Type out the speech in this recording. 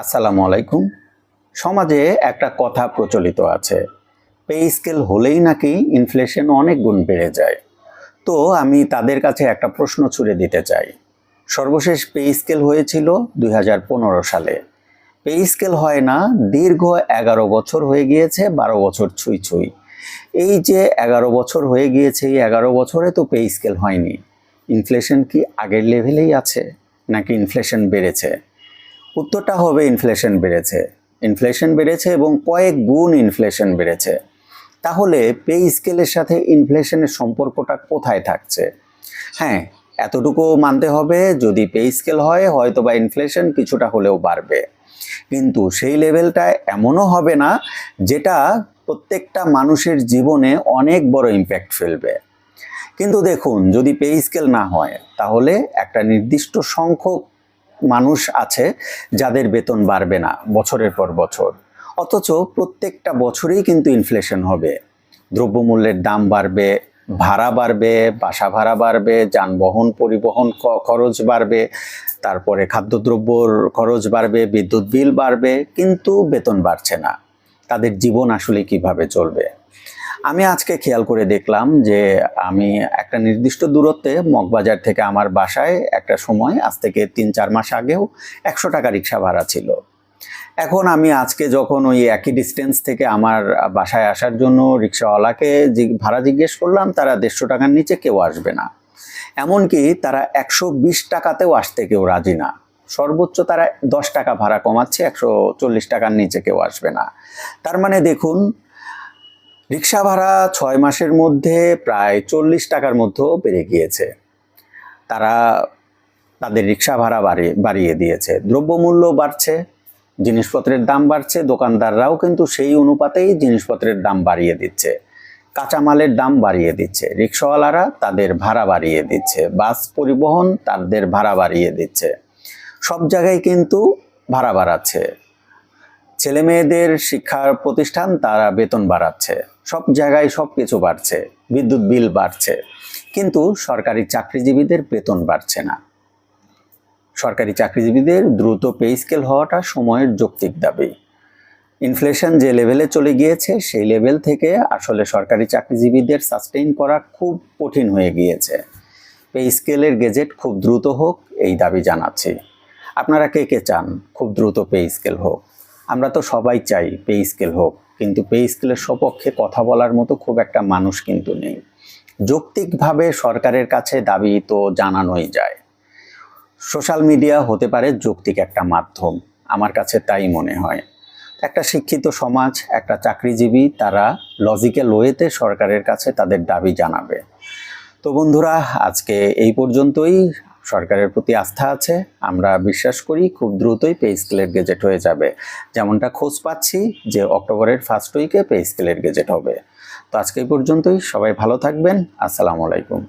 আসসালামু আলাইকুম। সমাজে একটা কথা প্রচলিত আছে, পে স্কেল হলেই নাকি ইনফ্লেশন অনেক গুণ বেড়ে যায়। তো আমি তাদের কাছে একটা প্রশ্ন ছুড়ে দিতে চাই। সর্বশেষ পে স্কেল হয়েছিল 2015 সালে। পে স্কেল হয় না দীর্ঘ 11 বছর হয়ে গিয়েছে, 12 বছর ছুঁই ছুঁই। এই যে 11 বছর হয়ে গিয়েছে, এই 11 বছরে তো পে স্কেল হয়নি। ইনফ্লেশন কি আগের লেভেলেই আছে নাকি ইনফ্লেশন বেড়েছে? উত্তরটা হবে ইনফ্লেশন বেড়েছে। ইনফ্লেশন বেড়েছে এবং কয়েক গুণ ইনফ্লেশন বেড়েছে। তাহলে পে স্কেলের সাথে ইনফ্লেশনের সম্পর্কটা কোথায় থাকছে? হ্যাঁ, এতটুকু মানতে হবে, যদি পে স্কেল হয় হয়তো বা ইনফ্লেশন কিছুটা হলেও বাড়বে, কিন্তু সেই লেভেলটা এমনও হবে না যেটা প্রত্যেকটা মানুষের জীবনে অনেক বড় ইম্প্যাক্ট ফেলবে। কিন্তু দেখুন, যদি পে স্কেল না হয় তাহলে একটা নির্দিষ্ট সংখ্যক মানুষ আছে যাদের বেতন বাড়বে না বছরের পর বছর, অথচ প্রত্যেকটা বছরেই কিন্তু ইনফ্লেশন হবে। দ্রব্যমূল্যের দাম বাড়বে, ভাড়া বাড়বে, বাসা ভাড়া বাড়বে, যানবাহন পরিবহন খরচ বাড়বে, তারপরে খাদ্যদ্রব্যর খরচ বাড়বে, বিদ্যুৎ বিল বাড়বে, কিন্তু বেতন বাড়ছে না। তাদের জীবন আসলে কিভাবে চলবে? আমি আজকে খেয়াল করে দেখলাম যে আমি একটা নির্দিষ্ট দূরত্বে মগবাজার থেকে আমার বাসায় একটা সময়, আজ থেকে 3-4 মাস আগেও 100 টাকা রিক্সা ভাড়া ছিল। এখন আমি আজকে যখন ওই একই ডিস্টেন্স থেকে আমার বাসায় আসার জন্য রিক্সাওয়ালাকে ভাড়া জিজ্ঞেস করলাম, তারা 150 টাকার নিচে কেউ আসবে না। এমনকি তারা 120 টাকাতেও আসতে কেউ রাজি না। সর্বোচ্চ তারা 10 টাকা ভাড়া কমাচ্ছে, 140 টাকার নিচে কেউ আসবে না। তার মানে দেখুন, রিক্সা ভাড়া 6 মাসের মধ্যে প্রায় 40 টাকার মধ্যেও বেড়ে গিয়েছে। তারা তাদের রিক্সা ভাড়া বাড়িয়ে দিয়েছে। দ্রব্যমূল্য বাড়ছে, জিনিসপত্রের দাম বাড়ছে, দোকানদাররাও কিন্তু সেই অনুপাতেই জিনিসপত্রের দাম বাড়িয়ে দিচ্ছে, কাঁচামালের দাম বাড়িয়ে দিচ্ছে, রিক্সাওয়ালারা তাদের ভাড়া বাড়িয়ে দিচ্ছে, বাস পরিবহন তাদের ভাড়া বাড়িয়ে দিচ্ছে। সব জায়গায় কিন্তু ভাড়া বাড়াচ্ছে। ছেলে মেয়েদের শিক্ষার প্রতিষ্ঠান তারা বেতন বাড়াচ্ছে, সব জায়গায় সব কিছু বাড়ছে, বিদ্যুৎ বিল বাড়ছে, কিন্তু সরকারি চাকরিজীবীদের বেতন বাড়ছে না। সরকারি চাকরিজীবীদের দ্রুত পে স্কেল হওয়াটা সময়ের যৌক্তিক দাবি। ইনফ্লেশন যে লেভেলে চলে গিয়েছে সেই লেভেল থেকে আসলে সরকারি চাকরিজীবীদের সাস্টেইন করা খুব কঠিন হয়ে গিয়েছে। পে স্কেলের গেজেট খুব দ্রুত হোক, এই দাবি জানাচ্ছি। আপনারা কে কে চান খুব দ্রুত পে স্কেল হোক? আমরা তো সবাই চাই পে স্কেল হোক, কিন্তু পে স্কেলের সপক্ষে কথা বলার মতো খুব একটা মানুষ কিন্তু নেই। যৌক্তিকভাবে সরকারের কাছে দাবি তো জানানোই যায়। সোশ্যাল মিডিয়া হতে পারে যৌক্তিক একটা মাধ্যম, আমার কাছে তাই মনে হয়। একটা শিক্ষিত সমাজ, একটা চাকরিজীবী, তারা লজিক্যাল ওয়েতে সরকারের কাছে তাদের দাবি জানাবে। তো বন্ধুরা, আজকে এই পর্যন্তই। সরকারের প্রতি আস্থা আছে, আমরা বিশ্বাস করি খুব দ্রুতই পে স্কেলের গেজেট হয়ে যাবে। যেমনটা খোঁজ পাচ্ছি যে অক্টোবরের ফার্স্ট উইকে পে স্কেলের গেজেট হবে। তো আজকে এই পর্যন্তই, সবাই ভালো থাকবেন। আসসালামু আলাইকুম।